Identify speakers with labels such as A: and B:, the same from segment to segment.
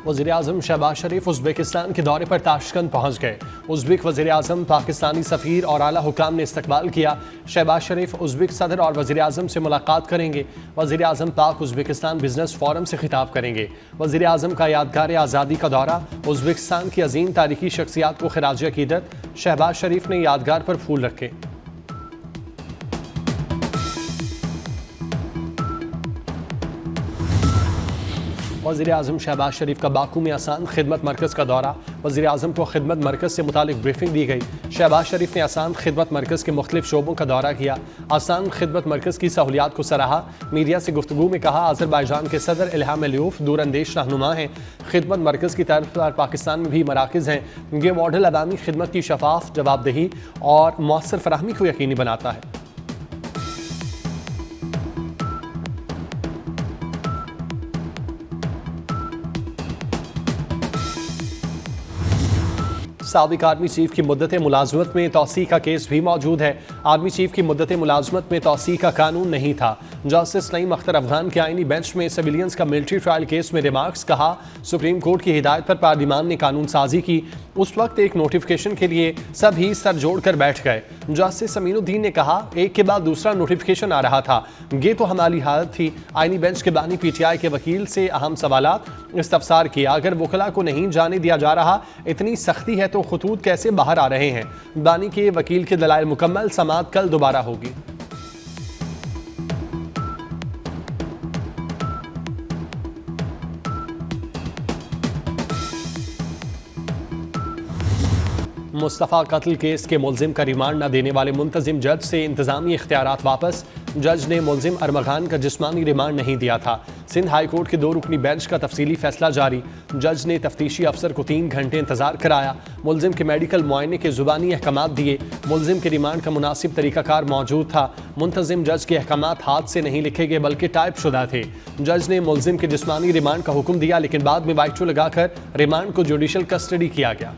A: वज़ीर-ए-आज़म शहबाज शरीफ उज़्बेकिस्तान के दौरे पर ताशकंद पहुंच गए। उज़्बेक वज़ीर-ए-आज़म, पाकिस्तानी सफ़ीर और आला हुकाम ने इस्तकबाल किया। शहबाज शरीफ उज़्बेक सदर और वज़ीर-ए-आज़म से मुलाकात करेंगे। वज़ीर-ए-आज़म पाक उज़्बेकिस्तान बिजनेस फोरम से खिताब करेंगे। वज़ीर-ए-आज़म का यादगार आज़ादी का दौरा, उज़्बेकिस्तान की अजीम तारीखी शख्सियात को खिराज अकीदत। शहबाज शरीफ ने यादगार पर फूल रखे। वज़ीर-ए-आज़म शहबाज शरीफ का बाकू में आसान खिदमत मरकज़ का दौरा। वज़ीर-ए-आज़म को खिदमत मरकज़ से मुतालिक ब्रीफिंग दी गई। शहबाज शरीफ ने आसान खिदमत मरकज़ के मुख्तलिफ शोबों का दौरा किया। आसान खिदमत मरकज़ की सहूलियात को सराहा। मीडिया से गुफ्तगू में कहा, आज़रबाईजान के सदर इल्हाम अलियोफ दूरअंदेश रहनुमा हैं। खिदमत मरकज़ की तर्ज पर पाकिस्तान में भी मराकज़ हैं। ये मॉडल अवामी खिदमत की शफाफ जवाबदेही और मौसर फराहमी को यकीनी बनाता है। साबिक आर्मी चीफ की मुद्दत मुलाजमत में तौसी का केस भी मौजूद है। आर्मी चीफ की मुद्दत मुलाजमत में तौसी का कानून नहीं था। जस्टिस नईम अख्तर अफगान के आईनी बेंच में सिविलियंस का मिलिट्री ट्रायल केस में रिमार्क्स। कहा, सुप्रीम कोर्ट की हिदायत पर पार्लियामान ने कानून साजी की। उस वक्त एक नोटिफिकेशन के लिए सभी सर जोड़कर बैठ गए। जस्टिस अमीनुद्दीन ने कहा, एक के बाद दूसरा नोटिफिकेशन आ रहा था, ये तो हमारी हालत थी। आईनी बेंच के बानी पीटीआई के वकील से अहम सवालात इस्तफसार किया। अगर वकला को नहीं जाने दिया जा रहा, इतनी सख्ती है तो खतूत कैसे बाहर आ रहे हैं? बानी के वकील के दलाइल मुकम्मल। समाअत कल दोबारा होगी। मुस्तफ़ा कत्ल केस के मुलजिम का रिमांड न देने वाले मुंतजिम जज से इंतजामी इख्तियारात वापस। जज ने मुलजिम अरमगान का जिस्मानी रिमांड नहीं दिया था। सिंध हाई कोर्ट के 2 रुकनी बेंच का तफसीली फैसला जारी। जज ने तफ्तीशी अफसर को 3 घंटे इंतजार कराया। मुलजिम के मेडिकल मुआयने के जुबानी अहकामात दिए। मुलजिम के रिमांड का मुनासिब तरीकाकार मौजूद था। मुंतजिम जज के अहकामात हाथ से नहीं लिखे गए बल्कि टाइप शुदा थे। जज ने मुलजिम के जिस्मानी रिमांड का हुक्म दिया, लेकिन बाद में वाइटो लगाकर रिमांड को जुडिशल कस्टडी किया गया।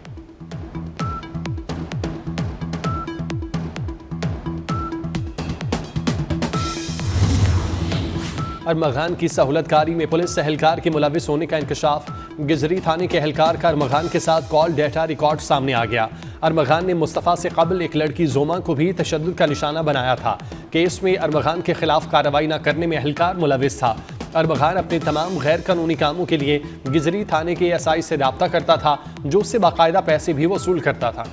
A: अरमगान की सहूलतकारी में पुलिस एहलकार के मुलविस होने का इंकशाफ। गिजरी थाने के एहलकार का अरमगान के साथ कॉल डेटा रिकॉर्ड सामने आ गया। अरमगान ने मुस्तफ़ा से कबल एक लड़की जोमा को भी तशद्दुद का निशाना बनाया था। केस में अरमगान के खिलाफ कार्रवाई न करने में एहलकार मुलविस था। अरमगान अपने तमाम गैर कानूनी कामों के लिए गिजरी थाने के एसआई से रब्ता करता था, जो उससे बाकायदा पैसे भी वसूल करता था।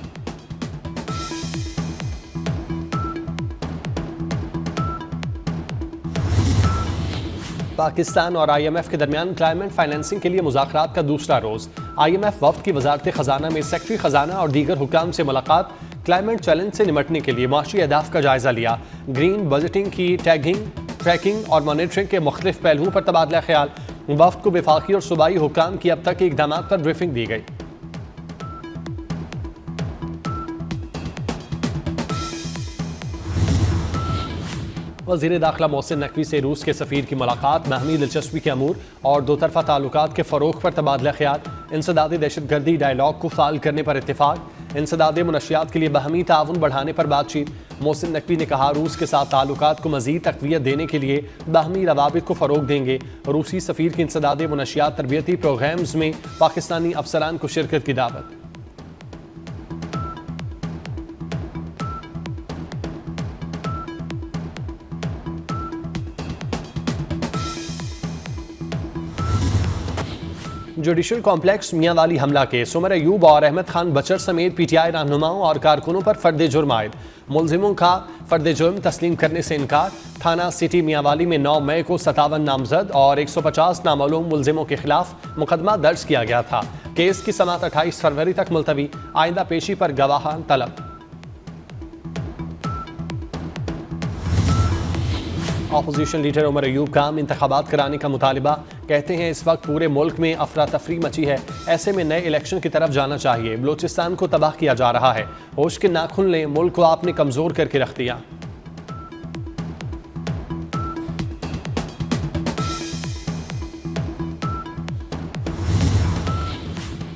A: पाकिस्तान और IMF के दरमियान क्लाइमेट फाइनेंसिंग के लिए मुज़ाकरात का दूसरा रोज। IMF वफ्द की वजारत खजाना में सेक्रेटरी खजाना और दीगर हुकाम से मुलाकात। क्लाइमेट चैलेंज से निपटने के लिए माशी अहदाफ का जायजा लिया। ग्रीन बजटिंग की टैगिंग, ट्रैकिंग और मॉनिटरिंग के मुख्तलिफ पहलुओं पर तबादला ख्याल। वफ्द को वफाकी और सूबाई हुकाम की अब तक के इक़दाम पर ब्रीफिंग दी गई। वज़ीर दाखिला मोहसिन नकवी से रूस के सफ़ीर की मुलाकात। बाहमी दिलचस्पी के अमूर और दो तरफ़ा ताल्लुकात के फ़रोग़ पर तबादला ख्याल। इंसदाद दहशतगर्दी डायलॉग को फ़ाल करने पर इत्तेफाक। इंसदाद मुनशियात के लिए बाहमी ताउन बढ़ाने पर बातचीत। मोहसिन नकवी ने कहा, रूस के साथ ताल्लुकात को मज़ीद तक़वियत देने के लिए बाहमी रवाबित को फ़रोग़ देंगे। रूसी सफ़ीर की इंसदाद मुनशियात तरबियती प्रोग्राम्स में पाकिस्तानी अफसरान को शिरकत की दावत। जुडिशल कॉम्प्लेक्स मियांवाली हमला केस। उमर अयूब और अहमद खान बचर समेत PTI रहनुमाओं और कारकुनों पर फर्द जुर्म आयद। मुलजिमों का फर्द जुर्म तस्लीम करने से इनकार। थाना सिटी मियांवाली में 9 मई को 57 नामजद और 150 नामालूम मुलजिमों के खिलाफ मुकदमा दर्ज किया गया था। केस की समाअत 28 फरवरी तक मुलतवी। आइंदा पेशी पर गवाहान तलब। अपोजिशन लीडर उमर अयूब का इंतखाबात कराने का मुतालिबा। कहते हैं इस वक्त पूरे मुल्क में अफरा तफरी मची है, ऐसे में नए इलेक्शन की तरफ जाना चाहिए। बलूचिस्तान को तबाह किया जा रहा है। होश के नाखुन लें, मुल्क को आपने कमजोर करके रख दिया।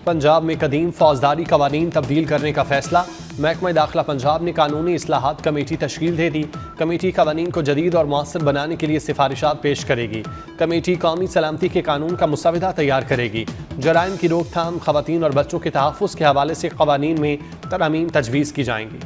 A: पंजाब में कदीम फौजदारी कवानीन तब्दील करने का फैसला। महकमा दाखिला पंजाब ने कानूनी इस्लाहात कमेटी तश्कील दे दी। कमेटी कवानीन को जदीद और मौसर बनाने के लिए सिफारिशात पेश करेगी। कमेटी कौमी सलामती के कानून का मुसवदा तैयार करेगी। जराइम की रोकथाम, खवातीन और बच्चों के तहफ़्फ़ुज़ के हवाले से कवानीन में तरमीम तजवीज़ की जाएंगी।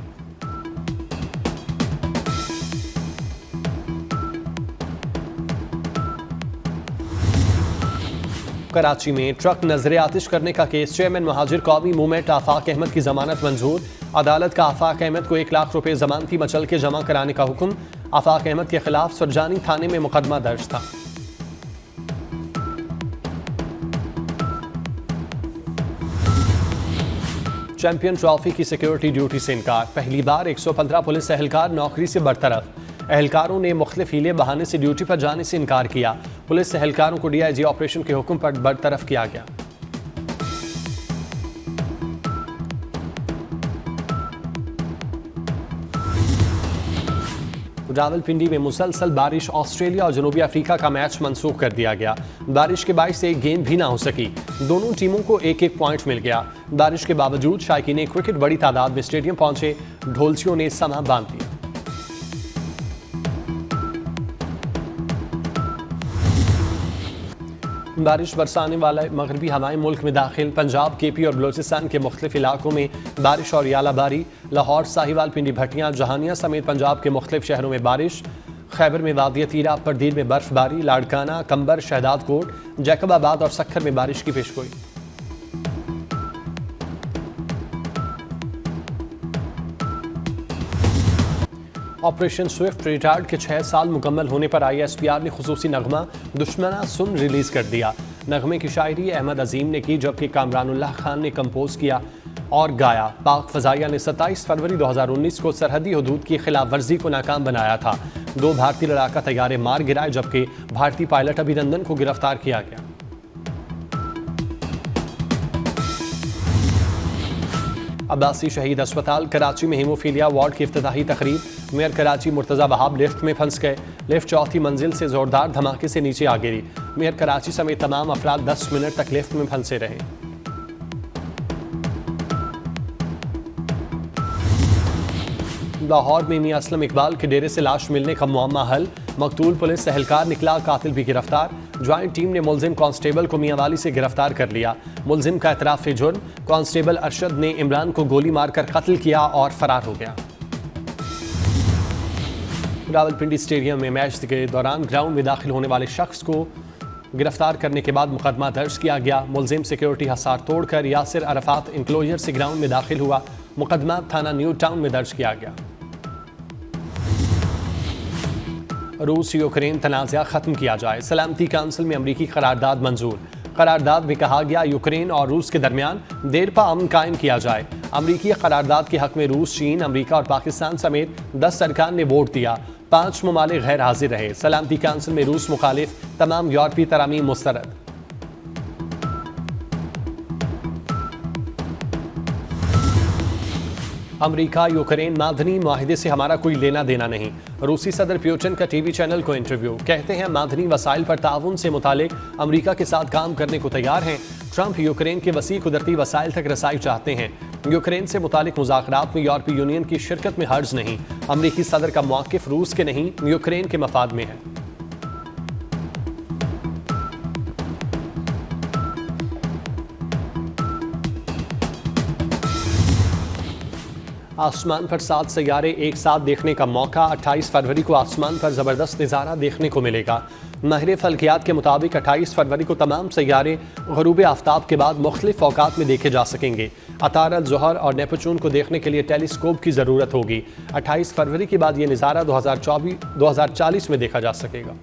A: कराची में ट्रक नजर आतिश करने का केस, चेयरमैन महाजिर कौमी मूवमेंट आफाक अहमद की जमानत मंजूर। अदालत का आफाक अहमद को 1 लाख रुपए जमानती मचल के जमा कराने का हुक्म। आफाक अहमद के खिलाफ सुरजानी थाने में मुकदमा दर्ज था। चैंपियन ट्रॉफी की सिक्योरिटी ड्यूटी से इनकार, पहली बार 115 पुलिस एहलकार नौकरी से बरतरफ। एहलकारों ने मुख्तलिफ हीले बहाने से ड्यूटी पर जाने से इनकार किया। पुलिस एहलकारों को DIG ऑपरेशन के हुक्म पर बरतरफ किया गया। रावलपिंडी में मुसलसल बारिश, ऑस्ट्रेलिया और जनूबी अफ्रीका का मैच मंसूख कर दिया गया। बारिश के बायस एक गेंद भी ना हो सकी। दोनों टीमों को 1-1 पॉइंट मिल गया। बारिश के बावजूद शायकीन क्रिकेट बड़ी तादाद में स्टेडियम पहुंचे। ढोलचियों ने समा बांध दिया। बारिश बरसाने वाला मगरबी हवाएं मुल्क में दाखिल। पंजाब, KP और बलोचिस्तान के मुख्तलिफ इलाकों में बारिश और यालाबारी। लाहौर, साहिवाल, पिंडी, भटियां, जहानिया समेत पंजाब के मुख्तलिफ शहरों में बारिश। खैबर में वादिया तीरा, परदीर में बर्फबारी। लाड़काना, कंबर, शहदादकोट, जैकबाबाद और सक्खर में बारिश की पेशगोई। ऑपरेशन स्विफ्ट रिटार्ड के 6 साल मुकम्मल होने पर ISPR ने खुसूसी नगमा दुश्मना सुन रिलीज कर दिया। नगमे की शायरी अहमद अजीम ने की, जबकि कामरानुल्लाह खान ने कंपोज किया और गाया। पाक फजाइया ने 27 फरवरी 2019 को सरहदी हदूद की खिलाफ वर्जी को नाकाम बनाया था। 2 भारतीय लड़ाका तैयारे मार गिराए, जबकि भारतीय पायलट अभिनंदन को गिरफ्तार किया गया। अब्बासी शहीद अस्पताल कराची में हीमोफीलिया वार्ड की इफ्तिताही तकरीब। मेयर कराची मुर्तज़ा वहाब लिफ्ट में फंस गए। लिफ्ट चौथी मंजिल से जोरदार धमाके से नीचे आ गिरी। मेयर कराची समेत तमाम अफराद 10 मिनट तक लिफ्ट में फंसे रहे। लाहौर में मियां असलम इकबाल के डेरे से लाश मिलने का मुअम्मा हल। मकतूल पुलिस एहलकार निकला, कातिल भी गिरफ्तार। ज्वाइंट टीम ने मुलजिम कांस्टेबल को मियांवाली से गिरफ्तार कर लिया। मुलजिम का एतराफ जुर्म। कांस्टेबल अरशद ने इमरान को गोली मारकर कत्ल किया और फरार हो गया। रावलपिंडी स्टेडियम में मैच के दौरान ग्राउंड में दाखिल होने वाले शख्स को गिरफ्तार करने के बाद मुकदमा दर्ज किया गया। मुलजिम सिक्योरिटी हसार तोड़कर यासिर अरफात इंक्लोजर से ग्राउंड में दाखिल हुआ। मुकदमा थाना न्यू टाउन में दर्ज किया गया। रूस यूक्रेन तनाज़ा खत्म किया जाए, सलामती काउंसिल में अमरीकी करारदाद मंजूर। करारदाद में कहा गया यूक्रेन और रूस के दरमियान देरपा अमन कायम किया जाए। अमरीकी करारदाद के हक में रूस, चीन, अमरीका और पाकिस्तान समेत 10 अरकान ने वोट दिया। 5 ममालिक गैर हाजिर रहे। सलामती काउंसिल में रूस मुखालिफ, तमाम यूरोपीय तरामीम मुस्तरद। अमरीका यूक्रेन मादनी माहिदे से हमारा कोई लेना देना नहीं। रूसी सदर पुतिन का टीवी चैनल को इंटरव्यू। कहते हैं मादनी वसाइल पर ताउन से मुतालिक अमरीका के साथ काम करने को तैयार हैं। ट्रंप यूक्रेन के वसी कुदरती वसाइल तक रसाई चाहते हैं। यूक्रेन से मुतालिक मुज़ाकरात में यूरोपीय यूनियन की शिरकत में हर्ज नहीं। अमरीकी सदर का मौक़िफ़ रूस के नहीं, यूक्रेन के मफाद में है। आसमान पर 7 सैयारे एक साथ देखने का मौका। 28 फरवरी को आसमान पर ज़बरदस्त नज़ारा देखने को मिलेगा। माहिर फल्कियात के मुताबिक 28 फरवरी को तमाम सैयारे ग़ुरूब आफ्ताब के बाद मुख्तलिफ औकात में देखे जा सकेंगे। अतारद, ज़ोहर और नेपच्यून को देखने के लिए टेलीस्कोप की ज़रूरत होगी। 28 फरवरी के बाद ये नज़ारा 2040 में देखा जा सकेगा।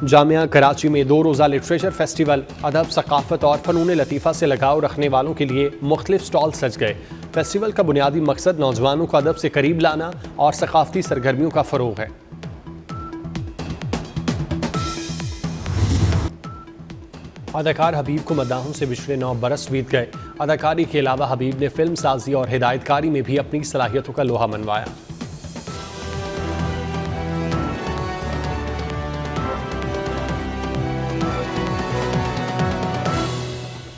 A: जामिया कराची में 2 रोज़ा लिटरेचर फेस्टिवल। अदब, सकाफ़त और फ़नून लतीफ़ा से लगाव रखने वालों के लिए मुख्तलिफ स्टॉल सज गए। फेस्टिवल का बुनियादी मकसद नौजवानों को अदब से करीब लाना और सकाफ़ती सरगर्मियों का फ़रोग़ है। अदाकार हबीब को मद्दाहों से पिछले 9 बरस बीत गए। अदाकारी के अलावा हबीब ने फिल्म साजी और हिदायतकारी में भी अपनी सलाहियतों का लोहा मनवाया।